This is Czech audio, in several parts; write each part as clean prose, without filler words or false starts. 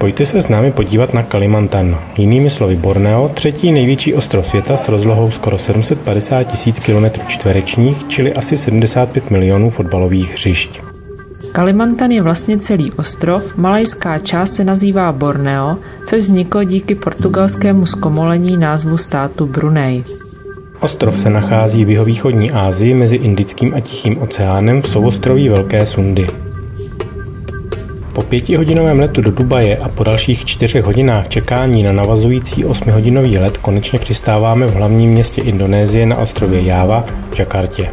Pojďte se s námi podívat na Kalimantan, jinými slovy Borneo, třetí největší ostrov světa s rozlohou skoro 750 000 km², čili asi 75 milionů fotbalových hřišť. Kalimantan je vlastně celý ostrov, malajská část se nazývá Borneo, což vzniklo díky portugalskému zkomolení názvu státu Brunei. Ostrov se nachází v jihovýchodní Asii mezi Indickým a Tichým oceánem v souostroví Velké Sundy. Po 5hodinovém letu do Dubaje a po dalších 4 hodinách čekání na navazující 8hodinový let konečně přistáváme v hlavním městě Indonésie na ostrově Java v Jakartě.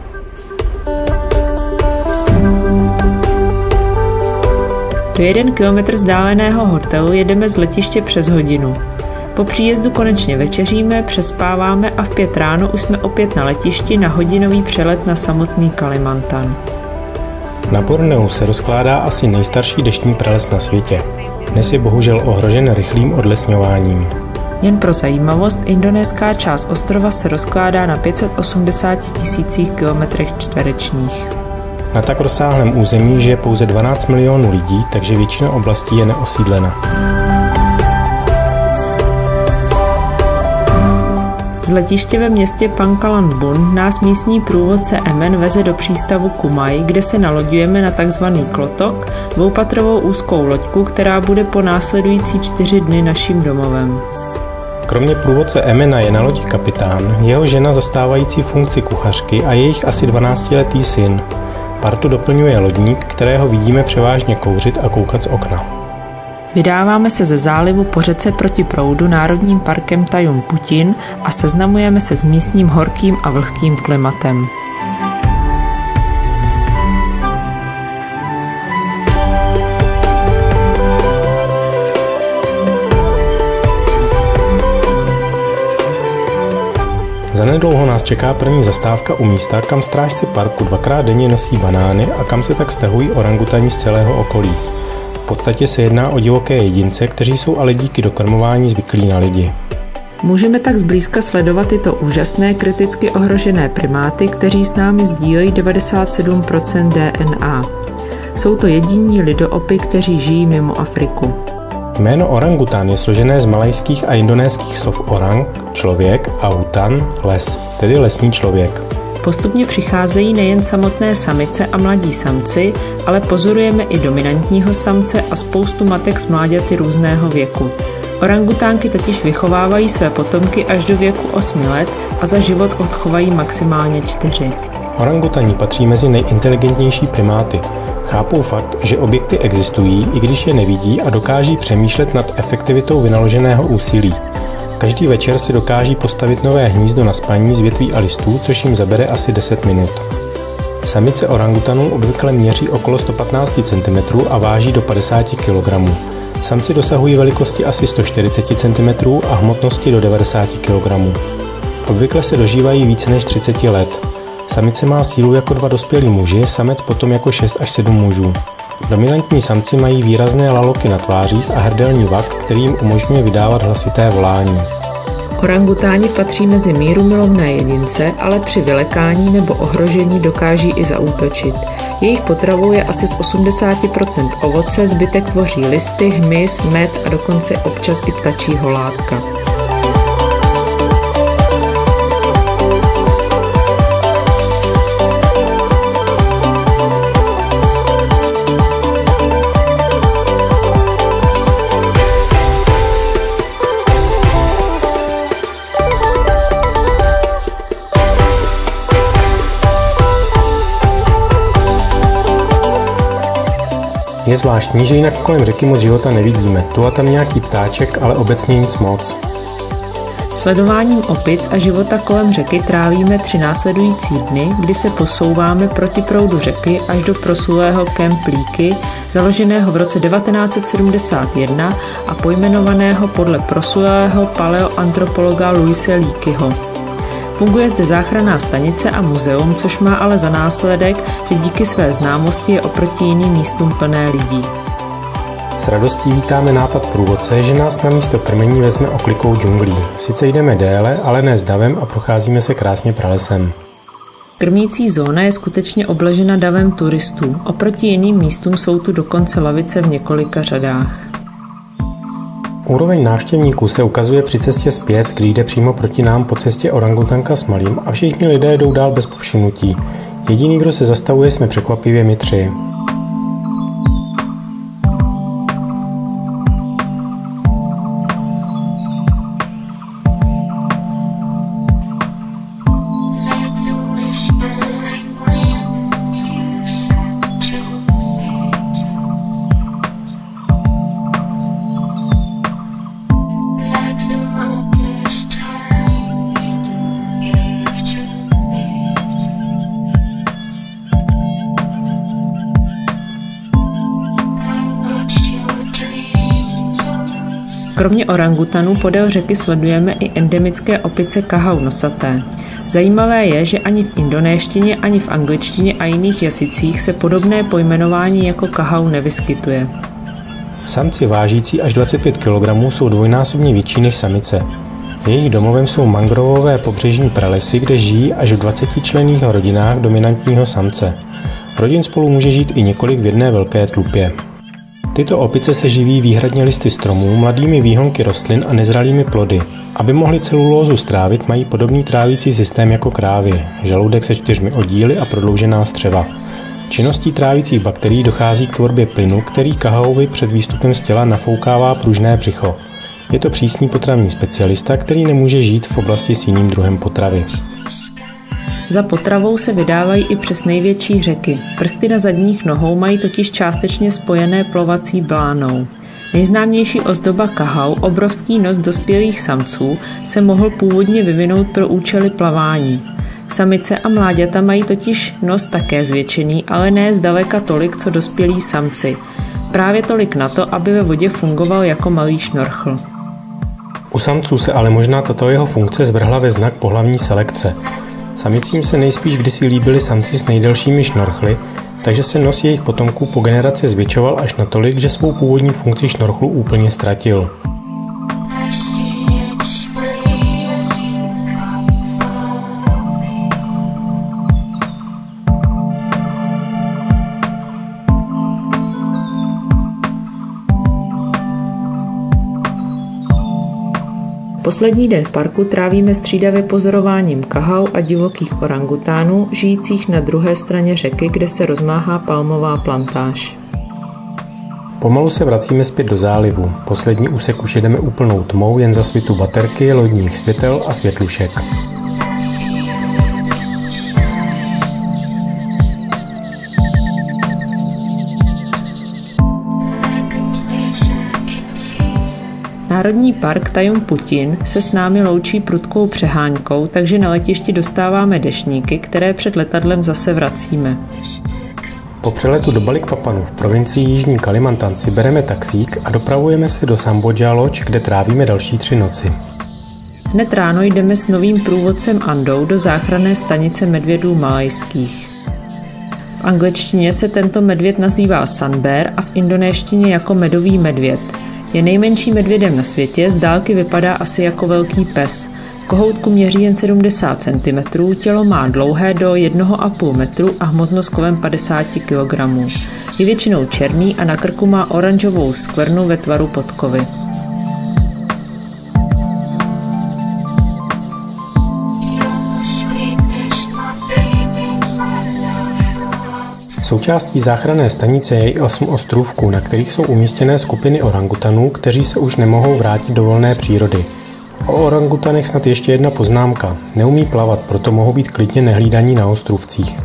Do 1 kilometr vzdáleného hotelu jedeme z letiště přes hodinu. Po příjezdu konečně večeříme, přespáváme a v 5 ráno už jsme opět na letišti na hodinový přelet na samotný Kalimantan. Na Borneu se rozkládá asi nejstarší deštný prales na světě. Dnes je bohužel ohrožen rychlým odlesňováním. Jen pro zajímavost, indonéská část ostrova se rozkládá na 580 000 km². Na tak rozsáhlém území žije pouze 12 milionů lidí, takže většina oblastí je neosídlena. Z letiště ve městě Pangkalan Bun nás místní průvodce Emen veze do přístavu Kumai, kde se naloďujeme na tzv. Klotok, dvoupatrovou úzkou loďku, která bude po následující 4 dny naším domovem. Kromě průvodce Emena je na lodi kapitán, jeho žena zastávající funkci kuchařky a jejich asi 12letý syn. Partu doplňuje lodník, kterého vidíme převážně kouřit a koukat z okna. Vydáváme se ze zálivu po řece proti proudu národním parkem Tajung Putin a seznamujeme se s místním horkým a vlhkým klimatem. Zanedlouho nás čeká první zastávka u místa, kam strážci parku 2krát denně nosí banány a kam se tak stahují orangutani z celého okolí. V podstatě se jedná o divoké jedince, kteří jsou ale díky dokrmování zvyklí na lidi. Můžeme tak zblízka sledovat tyto úžasné kriticky ohrožené primáty, kteří s námi sdílejí 97% DNA. Jsou to jediní lidoopy, kteří žijí mimo Afriku. Jméno orangután je složené z malajských a indonéských slov orang, člověk, a hutan, les, tedy lesní člověk. Postupně přicházejí nejen samotné samice a mladí samci, ale pozorujeme i dominantního samce a spoustu matek s mláďaty různého věku. Orangutánky totiž vychovávají své potomky až do věku 8 let a za život odchovají maximálně 4. Orangutani patří mezi nejinteligentnější primáty. Chápou fakt, že objekty existují, i když je nevidí, a dokáží přemýšlet nad efektivitou vynaloženého úsilí. Každý večer si dokáží postavit nové hnízdo na spaní z větví a listů, což jim zabere asi 10 minut. Samice orangutanů obvykle měří okolo 115 cm a váží do 50 kg. Samci dosahují velikosti asi 140 cm a hmotnosti do 90 kg. Obvykle se dožívají více než 30 let. Samice má sílu jako 2 dospělí muži, samec potom jako 6 až 7 mužů. Dominantní samci mají výrazné laloky na tvářích a hrdelní vak, který jim umožňuje vydávat hlasité volání. Orangutáni patří mezi mírumilovné jedince, ale při vylekání nebo ohrožení dokáží i zaútočit. Jejich potravou je asi z 80% ovoce, zbytek tvoří listy, hmyz, med a dokonce občas i ptačí holátka. Je zvláštní, že jinak kolem řeky moc života nevidíme. Tu a tam nějaký ptáček, ale obecně nic moc. Sledováním opic a života kolem řeky trávíme 3 následující dny, kdy se posouváme proti proudu řeky až do proslulého Camp Leakey, založeného v roce 1971 a pojmenovaného podle proslulého paleoantropologa Louise Leakeyho. Funguje zde záchranná stanice a muzeum, což má ale za následek, že díky své známosti je oproti jiným místům plné lidí. S radostí vítáme nápad průvodce, že nás na místo krmení vezme oklikou džunglí. Sice jdeme déle, ale ne s davem a procházíme se krásně pralesem. Krmící zóna je skutečně obležena davem turistů. Oproti jiným místům jsou tu dokonce lavice v několika řadách. Úroveň návštěvníků se ukazuje při cestě zpět, kdy jde přímo proti nám po cestě orangutanka s malým a všichni lidé jdou dál bez povšimnutí. Jediný, kdo se zastavuje, jsme překvapivě my 3. Kromě orangutanů podél řeky sledujeme i endemické opice kahau nosaté. Zajímavé je, že ani v indonéštině, ani v angličtině a jiných jazycích se podobné pojmenování jako kahau nevyskytuje. Samci vážící až 25 kg jsou dvojnásobně větší než samice. Jejich domovem jsou mangrovové pobřežní pralesy, kde žijí až v 20členných rodinách dominantního samce. Rodin spolu může žít i několik v jedné velké tlupě. Tyto opice se živí výhradně listy stromů, mladými výhonky rostlin a nezralými plody. Aby mohli celulózu strávit, mají podobný trávící systém jako krávy, žaludek se 4 oddíly a prodloužená střeva. Činností trávicích bakterií dochází k tvorbě plynu, který kahauovi před výstupem z těla nafoukává pružné břicho. Je to přísný potravní specialista, který nemůže žít v oblasti s jiným druhem potravy. Za potravou se vydávají i přes největší řeky. Prsty na zadních nohou mají totiž částečně spojené plovací blánou. Nejznámější ozdoba kahau, obrovský nos dospělých samců, se mohl původně vyvinout pro účely plavání. Samice a mláďata mají totiž nos také zvětšený, ale ne zdaleka tolik, co dospělí samci. Právě tolik na to, aby ve vodě fungoval jako malý šnorchl. U samců se ale možná tato jeho funkce zvrhla ve znak pohlavní selekce. Samicím se nejspíš kdysi líbili samci s nejdelšími šnorchly, takže se nos jejich potomků po generaci zvětšoval až natolik, že svou původní funkci šnorchlu úplně ztratil. Poslední den v parku trávíme střídavě pozorováním kahau a divokých orangutánů, žijících na druhé straně řeky, kde se rozmáhá palmová plantáž. Pomalu se vracíme zpět do zálivu. Poslední úsek už jedeme úplnou tmou, jen za svitu baterky, lodních světel a světlušek. Národní park Tajum Putin se s námi loučí prudkou přeháňkou, takže na letišti dostáváme deštníky, které před letadlem zase vracíme. Po přeletu do Balikpapanu v provincii Jižní Kalimantan si bereme taxík a dopravujeme se do Sambodža Lodge, kde trávíme další 3 noci. Hned ráno jdeme s novým průvodcem Andou do záchranné stanice medvědů malajských. V angličtině se tento medvěd nazývá sunbear a v indonéštině jako medový medvěd. Je nejmenším medvědem na světě, z dálky vypadá asi jako velký pes. Kohoutku měří jen 70 cm, tělo má dlouhé do 1,5 metru a hmotnost kolem 50 kg. Je většinou černý a na krku má oranžovou skvrnu ve tvaru podkovy. Součástí záchranné stanice je i 8 ostrůvků, na kterých jsou umístěné skupiny orangutanů, kteří se už nemohou vrátit do volné přírody. O orangutanech snad ještě jedna poznámka. Neumí plavat, proto mohou být klidně nehlídaní na ostrůvcích.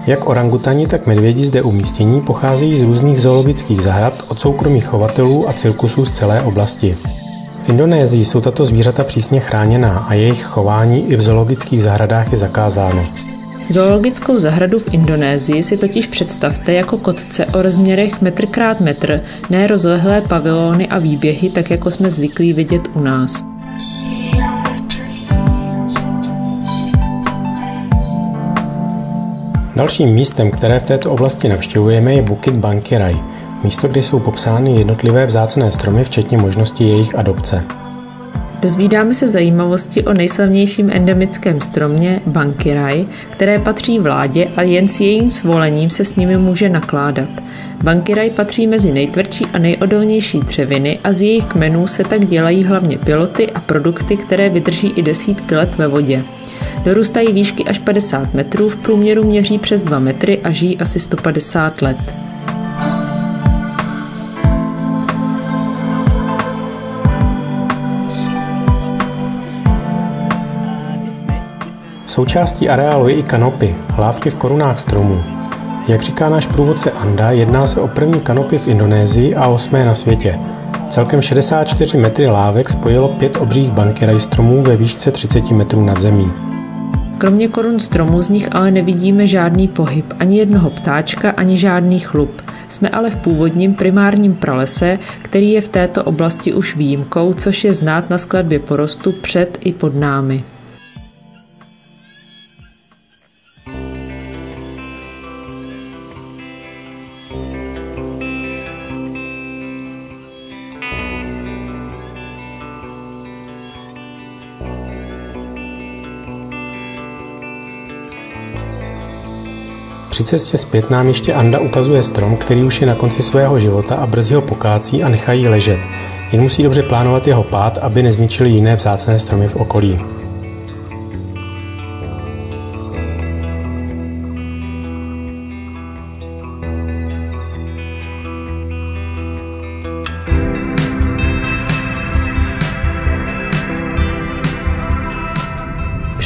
Jak orangutani, tak medvědi zde umístění pocházejí z různých zoologických zahrad, od soukromých chovatelů a cirkusů z celé oblasti. V Indonésii jsou tato zvířata přísně chráněná a jejich chování i v zoologických zahradách je zakázáno. Zoologickou zahradu v Indonésii si totiž představte jako kotce o rozměrech metr krát metr, ne rozlehlé pavilony a výběhy, tak jako jsme zvyklí vidět u nás. Dalším místem, které v této oblasti navštěvujeme, je Bukit Bangkirai, místo, kde jsou popsány jednotlivé vzácné stromy, včetně možnosti jejich adopce. Dozvídáme se zajímavosti o nejslavnějším endemickém stromě Bankiraj, které patří vládě a jen s jejím svolením se s nimi může nakládat. Bankiraj patří mezi nejtvrdší a nejodolnější dřeviny a z jejich kmenů se tak dělají hlavně piloty a produkty, které vydrží i desítky let ve vodě. Dorůstají výšky až 50 metrů, v průměru měří přes 2 metry a žijí asi 150 let. Součástí areálu je i kanopy, lávky v korunách stromů. Jak říká náš průvodce Anda, jedná se o první kanopy v Indonésii a 8. na světě. Celkem 64 metry lávek spojilo 5 obřích Bankiraj stromů ve výšce 30 metrů nad zemí. Kromě korun stromů z nich ale nevidíme žádný pohyb, ani jednoho ptáčka, ani žádný chlup. Jsme ale v původním primárním pralese, který je v této oblasti už výjimkou, což je znát na skladbě porostu před i pod námi. Při cestě zpět nám ještě Anda ukazuje strom, který už je na konci svého života a brzy ho pokácí a nechají ležet. Jen musí dobře plánovat jeho pád, aby nezničili jiné vzácné stromy v okolí.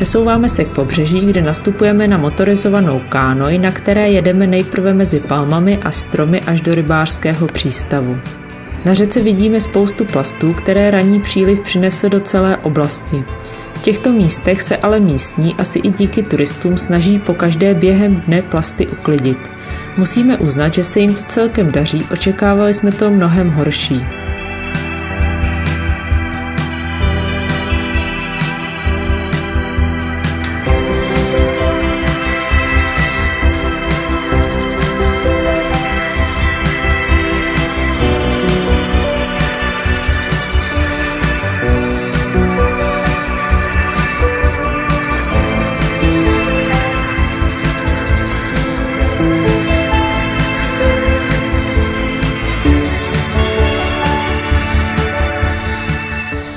Přesouváme se k pobřeží, kde nastupujeme na motorizovanou kánoj, na které jedeme nejprve mezi palmami a stromy až do rybářského přístavu. Na řece vidíme spoustu plastů, které ranní příliv přinesl do celé oblasti. V těchto místech se ale místní asi i díky turistům snaží pokaždé během dne plasty uklidit. Musíme uznat, že se jim to celkem daří, očekávali jsme to mnohem horší.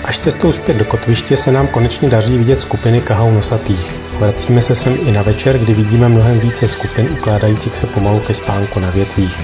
Až cestou zpět do kotviště se nám konečně daří vidět skupiny kahau nosatých. Vracíme se sem i na večer, kdy vidíme mnohem více skupin ukládajících se pomalu ke spánku na větvích.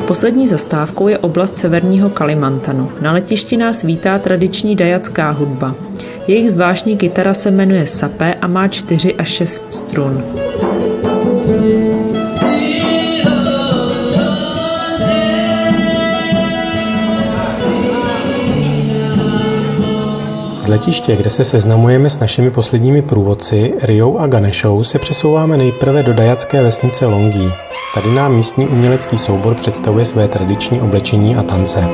Poslední zastávkou je oblast severního Kalimantanu. Na letišti nás vítá tradiční dajatská hudba. Jejich zvláštní kytara se jmenuje Sapé a má 4 až 6 strun. Z letiště, kde se seznamujeme s našimi posledními průvodci, Riou a Ganeshou, se přesouváme nejprve do dajatské vesnice Longyi. Tady nám místní umělecký soubor představuje své tradiční oblečení a tance.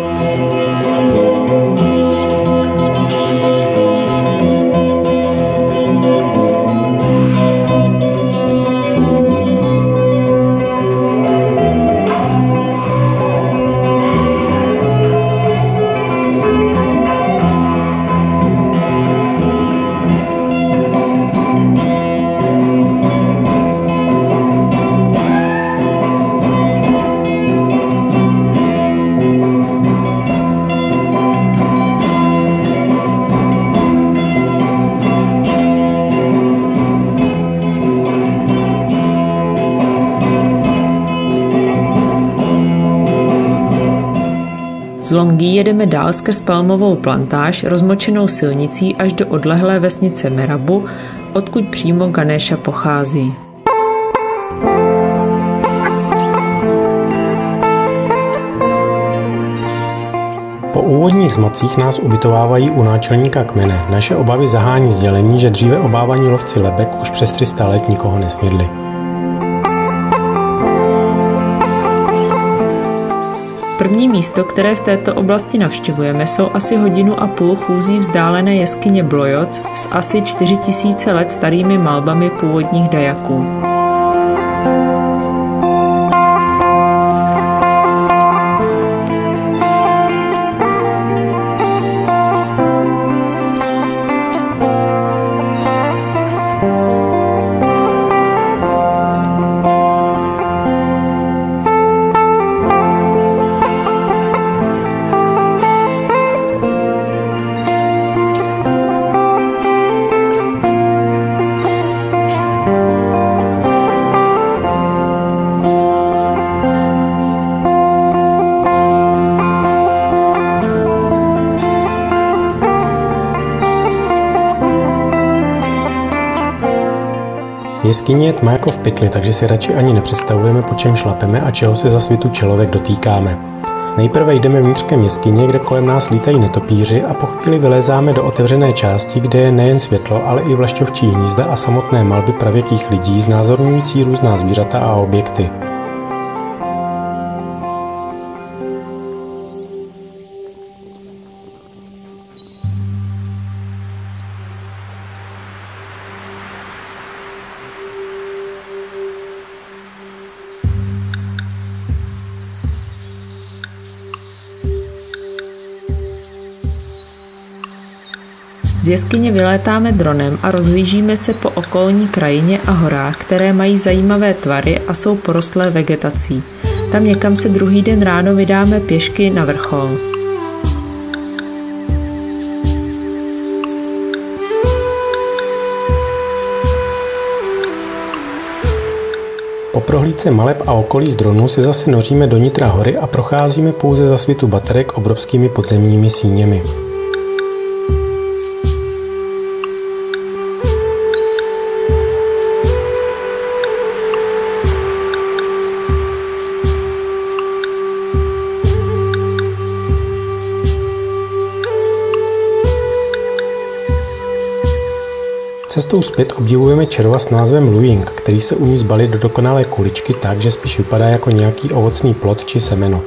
Longí jedeme dál skrz palmovou plantáž rozmočenou silnicí až do odlehlé vesnice Merabu, odkud přímo Ganesha pochází. Po úvodních zmatcích nás ubytovávají u náčelníka kmene. Naše obavy zahání sdělení, že dříve obávaní lovci lebek už přes 300 let nikoho nesnědli. První místo, které v této oblasti navštěvujeme, jsou asi 1,5 hodiny chůzí vzdálené jeskyně Blojoc s asi 4000 let starými malbami původních dajaků. Jeskyně je tma jako v pytli, takže si radši ani nepředstavujeme, po čem šlapeme a čeho se za svitu čelovek dotýkáme. Nejprve jdeme vnitřkem jeskyně, kde kolem nás lítají netopíři a po chvíli vylézáme do otevřené části, kde je nejen světlo, ale i vlašťovčí hnízda a samotné malby pravěkých lidí znázorňující různá zvířata a objekty. Z jeskyně vylétáme dronem a rozhlížíme se po okolní krajině a horách, které mají zajímavé tvary a jsou porostlé vegetací. Tam někam se druhý den ráno vydáme pěšky na vrchol. Po prohlídce maleb a okolí z dronu se zase noříme do nitra hory a procházíme pouze za svitu baterek obrovskými podzemními síněmi. Cestou zpět obdivujeme červa s názvem Luying, který se umí zbalit do dokonalé kuličky tak, že spíš vypadá jako nějaký ovocný plod či semeno.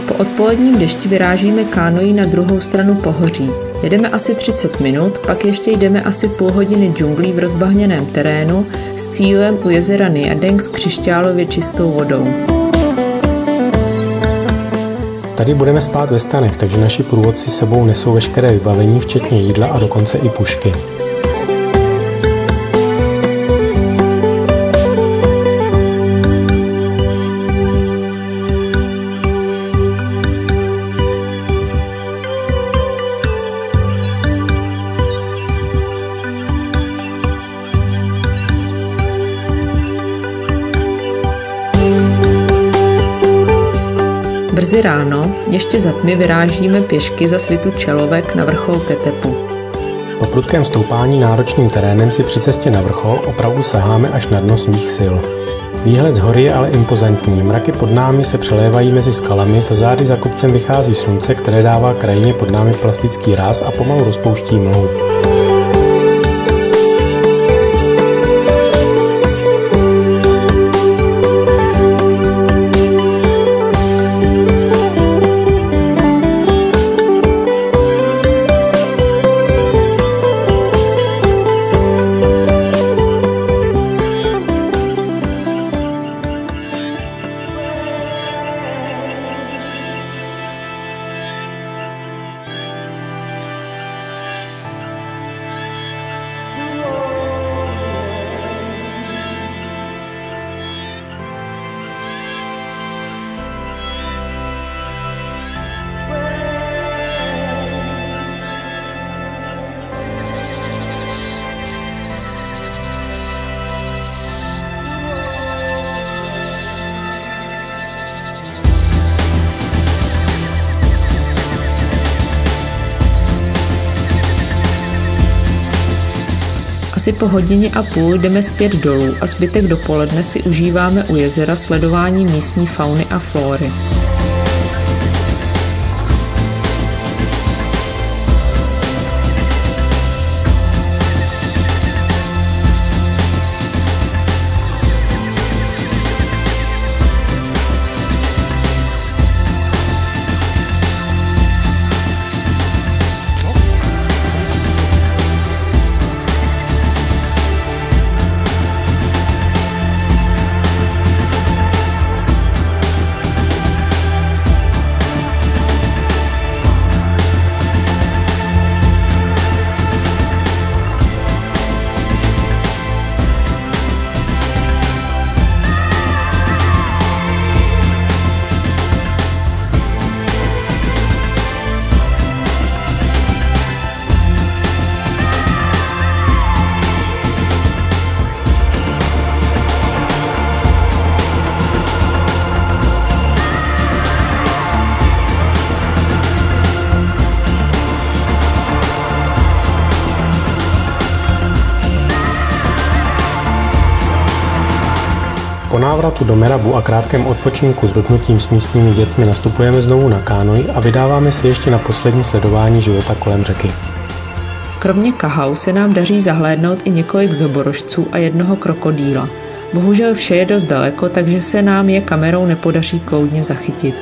Po odpoledním dešti vyrážíme kánoí na druhou stranu pohoří. Jedeme asi 30 minut, pak ještě jdeme asi půl hodiny džunglí v rozbahněném terénu s cílem u jezera Nyadeng s křišťálově čistou vodou. Tady budeme spát ve stanech, takže naši průvodci s sebou nesou veškeré vybavení, včetně jídla a dokonce i pušky. Brzy ráno, ještě za tmy, vyrážíme pěšky za svitu čelovek na vrchol Ketepu. Po prudkém stoupání náročným terénem si při cestě na vrchol opravdu saháme až na dno svých sil. Výhled z hory je ale impozantní, mraky pod námi se přelévají mezi skalami, za zády za kopcem vychází slunce, které dává krajině pod námi plastický ráz a pomalu rozpouští mlhu. Asi po hodině a půl jdeme zpět dolů a zbytek dopoledne si užíváme u jezera sledování místní fauny a flóry. Po návratu do Merabu a krátkém odpočinku s blbnutím s místními dětmi nastupujeme znovu na kánoj a vydáváme se ještě na poslední sledování života kolem řeky. Kromě kahau se nám daří zahlédnout i několik zoborožců a jednoho krokodýla. Bohužel vše je dost daleko, takže se nám je kamerou nepodaří kloudně zachytit.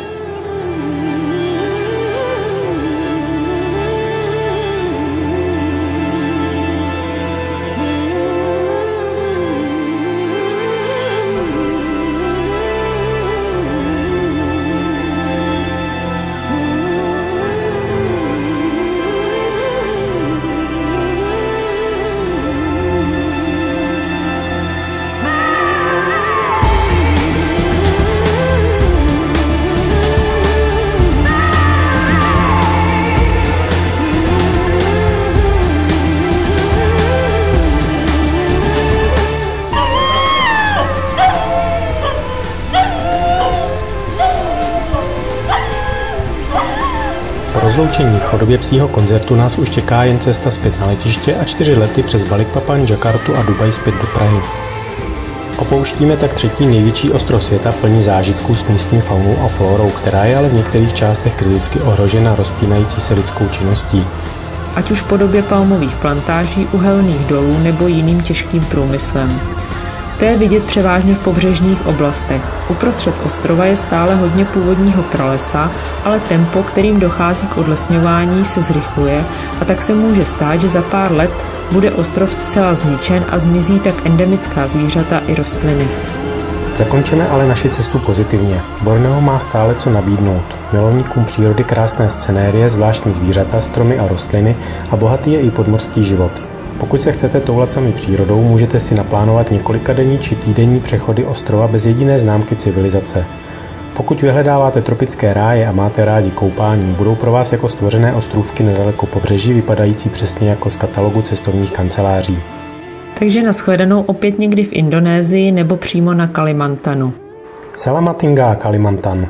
Rozloučení v podobě psího koncertu nás už čeká jen cesta zpět na letiště a 4 lety přes Balikpapan, Jakartu a Dubaj zpět do Prahy. Opouštíme tak 3. největší ostrov světa plný zážitků s místní faunou a flórou, která je ale v některých částech kriticky ohrožena rozpínající se lidskou činností. Ať už v podobě palmových plantáží, uhelných dolů nebo jiným těžkým průmyslem. To je vidět převážně v pobřežních oblastech. Uprostřed ostrova je stále hodně původního pralesa, ale tempo, kterým dochází k odlesňování, se zrychluje a tak se může stát, že za pár let bude ostrov zcela zničen a zmizí tak endemická zvířata i rostliny. Zakončíme ale naši cestu pozitivně. Borneo má stále co nabídnout. Milovníkům přírody krásné scenérie, zvláštní zvířata, stromy a rostliny a bohatý je i podmořský život. Pokud se chcete toulat sami přírodou, můžete si naplánovat několikadenní či týdenní přechody ostrova bez jediné známky civilizace. Pokud vyhledáváte tropické ráje a máte rádi koupání, budou pro vás jako stvořené ostrůvky nedaleko pobřeží vypadající přesně jako z katalogu cestovních kanceláří. Takže nashledanou opět někdy v Indonésii nebo přímo na Kalimantanu. Selamat tinggal Kalimantan.